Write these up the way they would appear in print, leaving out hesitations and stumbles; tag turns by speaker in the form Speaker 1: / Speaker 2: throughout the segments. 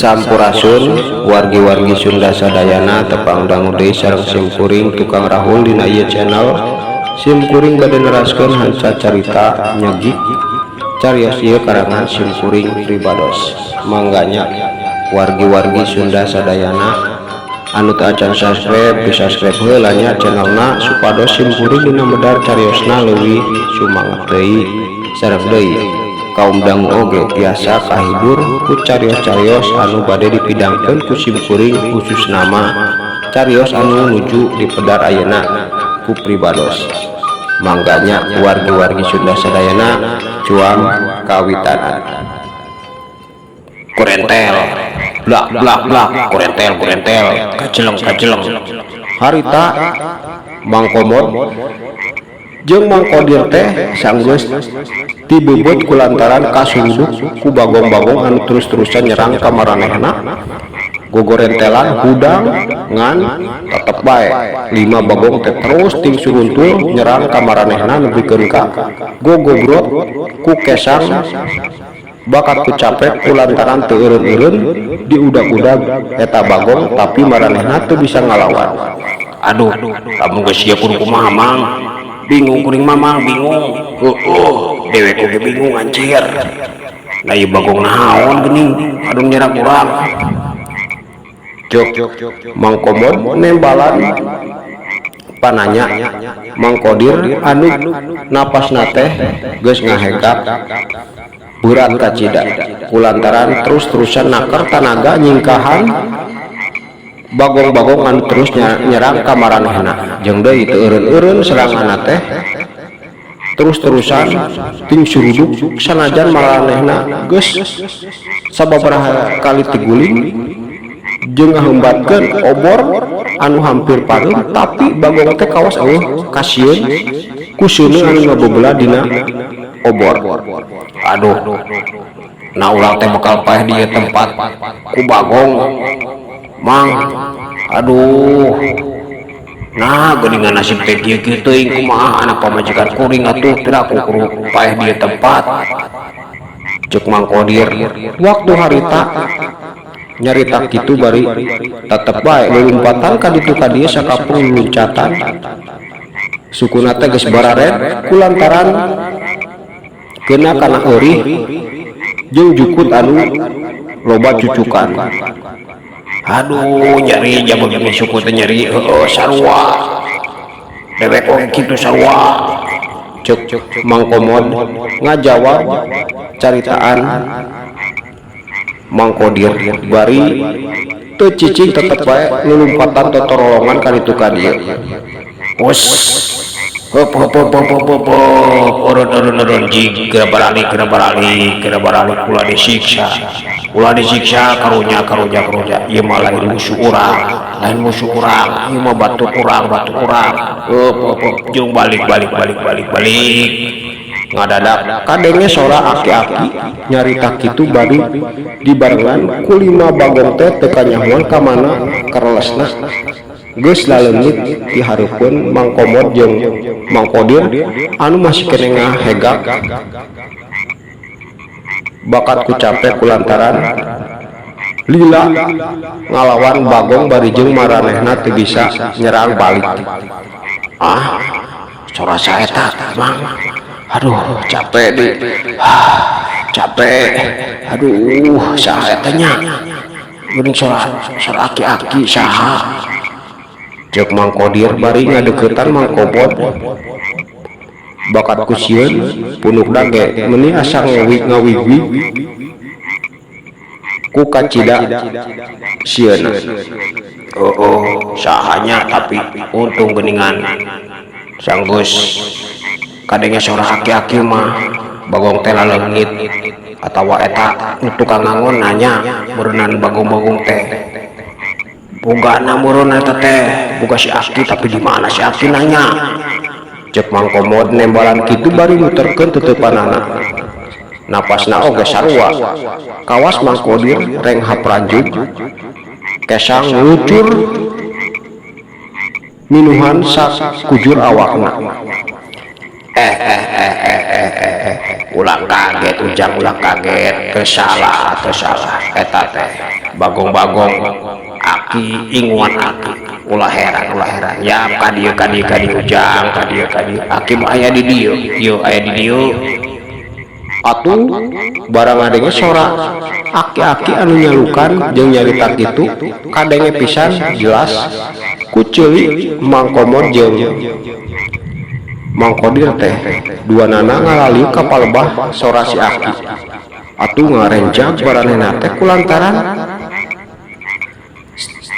Speaker 1: Sampurasun wargi-wargi Sunda sadayana tepang dangudeui sareng simkuring tukang rahul dina ieu channel. Simkuring bade neraskeun hanca carita nyegik carios ieu karangan simkuring pribados. Mangganya wargi-wargi Sunda sadayana anu teu acan subscribe di subscribe heula nya channelna supados simkuring dina medar cariosna leuwih sumanget deui sareng deui kaum dangu oge tiasa kahibur ku carios-carios anu bade dipidangkeun ku simkuring khusus nama carios anu nuju di pedar ayeuna ku pribados. Mangganya wargi-wargi Sunda sadayana cuang kawitanan. Kurentel blak blak blak, kurentel kurentel, kajeleng kajeleng. Harita Mang Komod jeung Mang Kodir teh sanggeus dibebut kulantaran kasunduk ku bagong-bagong anu terus-terusan nyerang ka maranehna. Gogorentelan hudang ngan tetep bae 5 bagong teh terus ting suruntul nyerang ka maranehna nepikeun ka gogobrot ku kesang bakat ku capek kulantaran teu eureun-eureun diudag-udag eta bagong tapi maranehna teu bisa ngalawan. Aduh, kamu geus sieu kumaha Mang? Bingung kuring mamang bingung. Dewek oge bingung anjir. Da ieu bagong naon geuning anu nyerang urang. Jok Mang Komod nembalan pananya Mang Kodir anu napasna teh geus ngahegap berat kacida kulantaran terus-terusan nakar tanaga nyingkahan bagong-bagong anu terus nyerang ka maranehna jeung deui teu eureun-eureun seranganna teh terus-terusan ting suruduk sanajan maranehna geus sababaraha kali tiguling jeung ngahembatkeun obor anu hampir pareum tapi bagong teh kawas eueuh kasieun ku seuneu anu ngabebelah dina obor. Aduh, nah ulang teh bakal paeh di tempat ku bagong Mang. Aduh, nah geuningan nasib teh kieu teuing kumaha anak pamajikan kuring atuh teu aku kudu paeh di tempat. Cek Mang Kodir waktu harita nyarita kitu bari tetep bae lulumpatan ka ditu ka dieu sakapung luncatan sukuna teh geus barared kulantaran kena kana eurih jeung jukut anu loba cucukan. Aduh, nyeri jabeg suku teh nyeri sarua dewek oge kitu sarua. Cek Mang Komod ngajawab caritaan Mang Kodir bari teu cicing tetep bae lulumpatan totorolongan ka ditu ka dieu. Us hop urun jig kena barali kula disiksa karunya ieu mah lain musuh urang ieu mah batu urang jeung balik ngadadak kadenge sora aki-aki nyarita kitu bari dibarengan ku 5 bagong teh teu kanyahoan ka mana karelesna geus laleungit dihareupeun Mang Komod jeung Mang Kodir anu masih kene ngahegak bakat ku capek kulantaran lila ngalawan bagong bari jeung maranehna teu bisa nyerang balik. Sora saeta Mang. Aduh, capek di capek. Aduh, saha eta nya? Geuning sora aki-aki saha? Cek Mang Kodir bari ngadeuketan Mang Komod bakat ku sieun punuk dage meuni asa ngawig-ngawigwi ku kacida sieuna. Sahanya tapi untung geuningan sanggeus kadenge sora aki-aki mah bagong teh lalengit atawa eta tukang ngangon nanya berenang bagong-bagong teh boga namuron eta teh boga si Aki tapi di mana si Aki nanya cek Mang Komod nembalan kitu bari muterkeun teutepanana napasna oge sarua kawas Mang Kodir reng hapranjug kesang ngucur minuhan sak kujur awakna ulang kaget ujang ulang kaget tersalah eta teh bagong-bagong Aki inguan Aki ulah heran ya kadieu ujang kadieu Aki mah aya di dieu aya di dieu atuh barang adenge sora aki-aki anu nyalukan jeung nyarita kitu kadenge pisan jelas ku ceuli Mang Komod jeung Mang Kodir teh duanana ngalaliu ka palebah sora si Aki atuh ngarenjag baranena teh kulantaran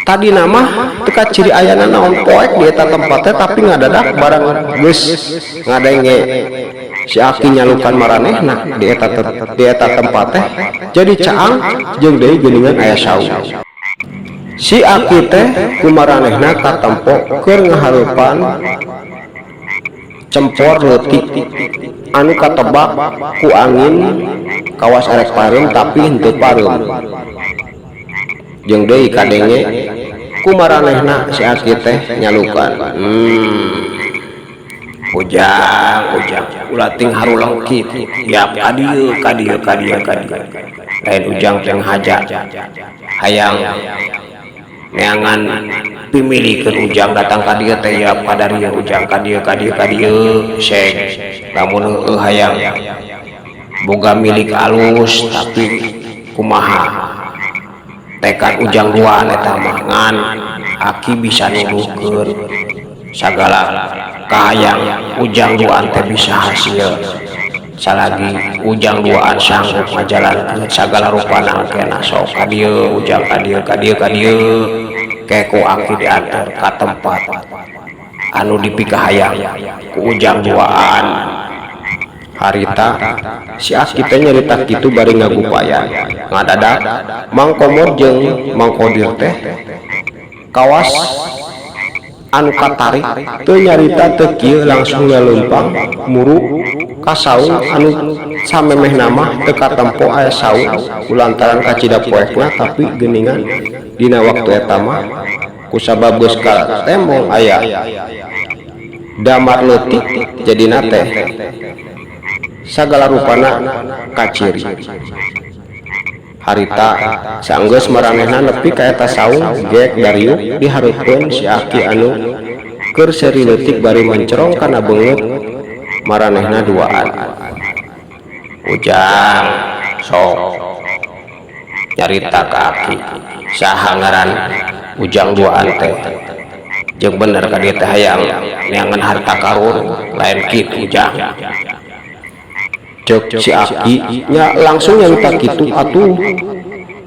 Speaker 1: tadi nama teka ciri ayana naon poek di eta tempat teh tapi ngadadak barang geus ngadenge si Aki nyalukan maranehna di eta tempat teh jadi caang jeung deui geuningan aya saung si Aki teh ku maranehna katempo keur ngahareupan cempor leutik anu katebak ku angin kawas arek pareum tapi henteu pareum jeung deui kadenge ku maranehna si Aki teh nyalukan ujang ulah ting harulang kitu ya kadieu lain ujang teh haja hayang neangan pimilikeun ujang datang ka dieu teh ya kadarieu ujang kadieu seg lamun hayang boga milik alus tapi kumaha tekad ujang duaan eta mah ngan Aki bisa nuduhkeun sagala kahayang ujang duaan teh bisa hasil salagi ujang duaan sanggup ngajalankeun sagala rupana angkena sok kadieu ujang kadieu keku Aki diantar ka tempat anu dipikahayang ku ujang duaan harita si Aki teh nyarita kitu bari ngagupayan ngadadak Mang Komod jeung Mang Kodir teh kawas anu katarik teu nyarita teu kieu langsung ngaleumpang muru ka saung anu samemehna mah teu katempo aya saung kulantaran kacida poekna tapi geuningan dina waktu eta mah kusabab geus ka tembong aya damar leutik jadina teh sagala rupana kaciri harita saenggeus maranehna nepi ka eta saung gek dariuk dihareupeun si Aki anu keur seri leutik bari mencerong kana beungeut maranehna duaan ujang sok nyarita ka Aki saha ngaran ujang duaan teh jeung bener ka dieu teh hayang neangan harta karun lain kitu ujang cek si Aki nya langsung nyarita kitu atuh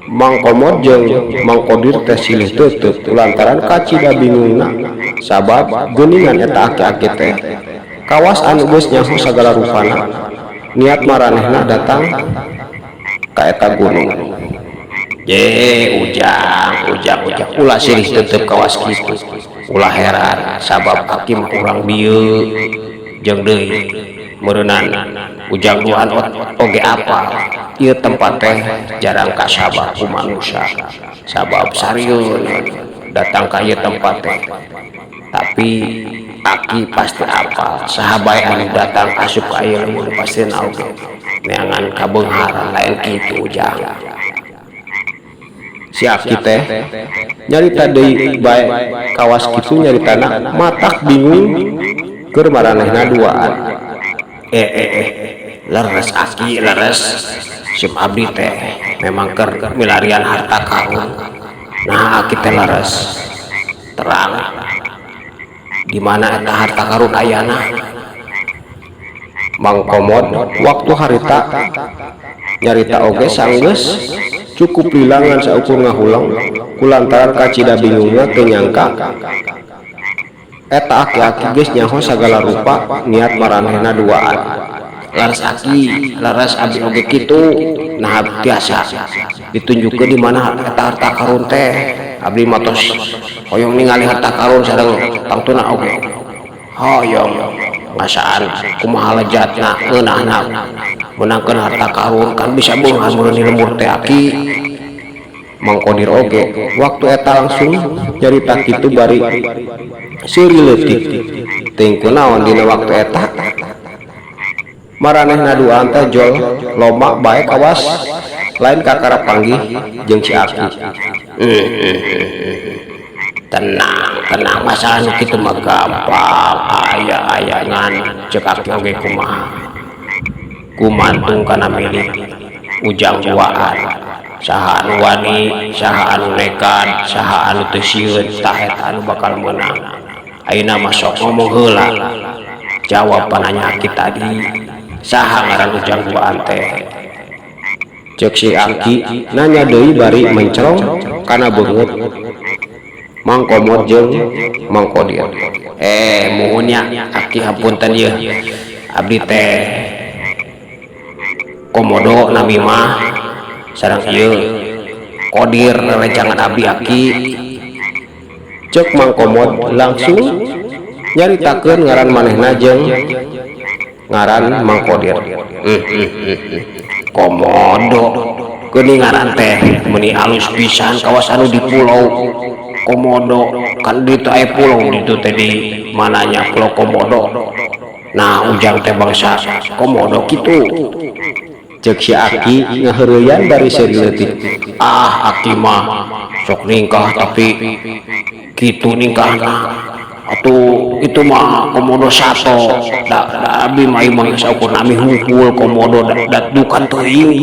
Speaker 1: Mang Komod jeung Mang Kodir teh silih teuteut lantaran kacida bingungna sabab geuningan eta aki-aki teh kawas anu geus nyaho sagala rupana niat maranehna datang ka eta gunung ujang ulah silih teuteut kawas kitu ulah heran sabab Aki mah urang dieu jeung deui meureunana ujang duaan oge apal ieu tempat teh jarang kasabab ku manusia sabab sarieun datang ka ieu tempat teh tapi Aki pasti apal saha bae anu datang asup ka ieu leuweung pasti oge neangan kabeungharan lain kitu ujang si Aki teh nyarita deui bae kawas kitu nyaritana matak bingung keur maranehna duaan leres Aki leres sim abdi teh memang keur milarian harta karun nah Aki teh leres terang di mana eta harta karun ayana Mang Komod waktu harita nyarita oge sanggeus cukup lilangan saukur ngahulang kulantaran kacida bingungna teu nyangka eta aki-aki geus nyaho sagala rupa niat maranehna duaan laras aki laras abdi oge kitu. Nah biasa ditunjukkeun di mana eta harta karun teh abdi matos hoyong ningali harta karun sareng tangtuna oge hoyong ngasaan kumaha lejatna ngeunahna menangkeun harta karun kan bisa beunghar mun lembur teh aki. Mang Qadir oge waktu eta langsung nyarita kitu bari seuri leutik teuing kunaon dina waktu eta maranehna duaan teh jol loba bae kawas lain kakara panggih jeung si Aki. Tenang masalah nu kitu mah gampang aya ngan ceuk Aki oge kumaha kumantung kana milik ujang duaan saha anu wani saha anu nekat saha anu teu sieun tah eta anu bakal meunang. Ayeuna mah sok ngomong heula jawab pananya Aki tadi saha ngaran ujang duaan teh. Ceuk si Aki nanya deui bari mencrong kana beungeut Mang Komod jeung Mang Qadir. Muhun nya Aki hapunten ieu abdi teh komodo nami mah sareng ieu Qadir rerencangan abdi Aki. Ceuk Mang Komod langsung nyaritakeun ngaran manehna jeung ngaran Mang Qadir. Komodo geuningan teh meuni alus pisan kawas anu di pulau Komodo kan ditu aya pulau ditu teh di mananya Pulau Komodo. Nah ujang teh bangsa Komodo kitu. Ceuk si Aki ngaheureuyan dari seuri leutik. Aki mah sok ningkah tapi kitu ningkahna atuh itu mah Komodo sato da abdi mah imang saukur nami hungkul Komodo dat dukan teuing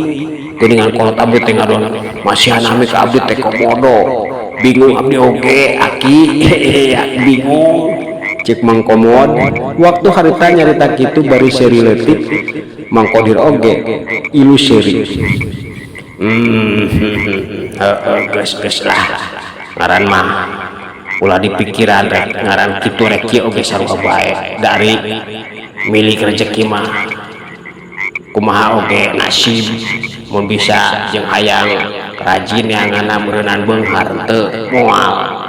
Speaker 1: geuningan kolot abdi teh ngadon masih nami ka abdi teh Komodo bingung abdi oge Aki bingung. Cek Mang Komod waktu harita nyarita kitu bari seuri leutik Mang Qadir oge ilu seuri. Geus lah ngaran mah ulah dipikiran rek ngaran kitu rek kieu oge sarua bae dari milik rezeki mah kumaha oge nasib mun bisa jeung hayang rajin yangana meureunan beunghar teu moal.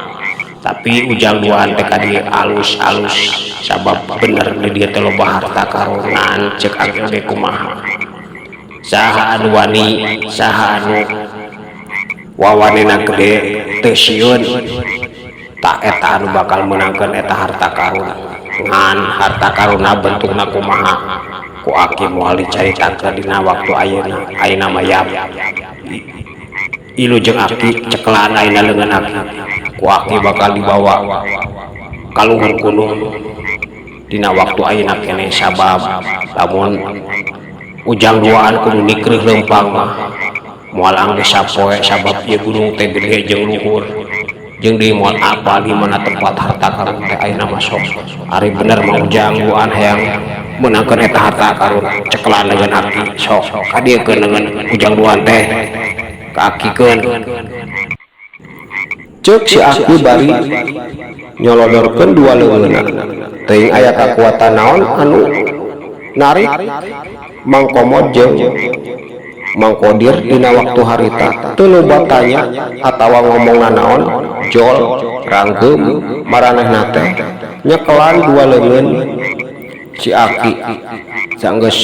Speaker 1: Tapi ujang duaan teh kadi alus-alus sabab bener di dieu teh loba harta karunan ceuk Aki oge kumaha saha anu wani saha anu wawanena gede teu sieun tak eta anu bakal menangkeun eta harta karun ngan harta karuna bentukna kumaha ku Aki moal dicaritakeun dina waktu ayeuna mah ilu jeung Aki ceklaan ayeuna leungeun Aki ku Aki bakal dibawa ka luhur gunung dina waktu ayeuna keneh sabab lamun ujang duaan kudu nikreuh leumpang mah moal angge sapoe sabab ieu gunung teh gede jeung luhur jeung deui moal apa di mana tempat harta karun teh ayeuna mah sok ari bener mah ujang duaan hayang meunangkeun eta harta karun ceklaan leungeun Aki sok kadiekeun leungeun ujang duaan teh ka Akikeun. Ceuk si Aki bari nyolodorkeun dua leungeunna teuing aya kakuatan naon anu narik Mang Komod jeung Mang Qadir dina waktu harita teu loba tanya atawa ngomongna naon jol ranggeum maranehna teh nyekelan dua leungeun si Aki. Sanggeus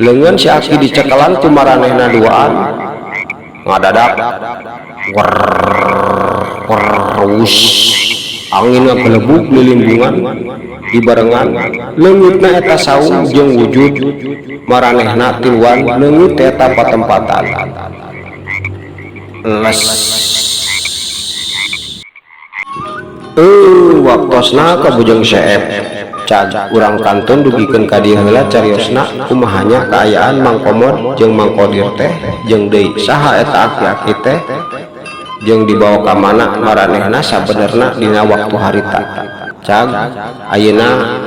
Speaker 1: leungeun si Aki dicekelan ku maranehna duaan ngadadak werus angin ngelebuk lilimbungan dibarengan leungitna eta saung jeung wujud maranehna tiluan leungit eta patempatan les waktosna ka bujang Syekh cag urang kantun dugikeun ka dieu heula cariosna kumahanya kaayaan Mang Komod jeung Mang Qadir teh jeung deui saha eta Aki teh jeung dibawa ka mana maranehna sabenerna dina waktu harita cag ayeuna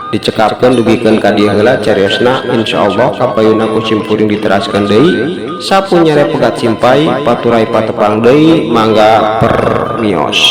Speaker 1: dicekapkeun dugikeun ka dieu heula cariosna insyaallah kapayuna ku simpuring diteraskeun deui sapunyere pegat simpai paturai patepang deui mangga permios.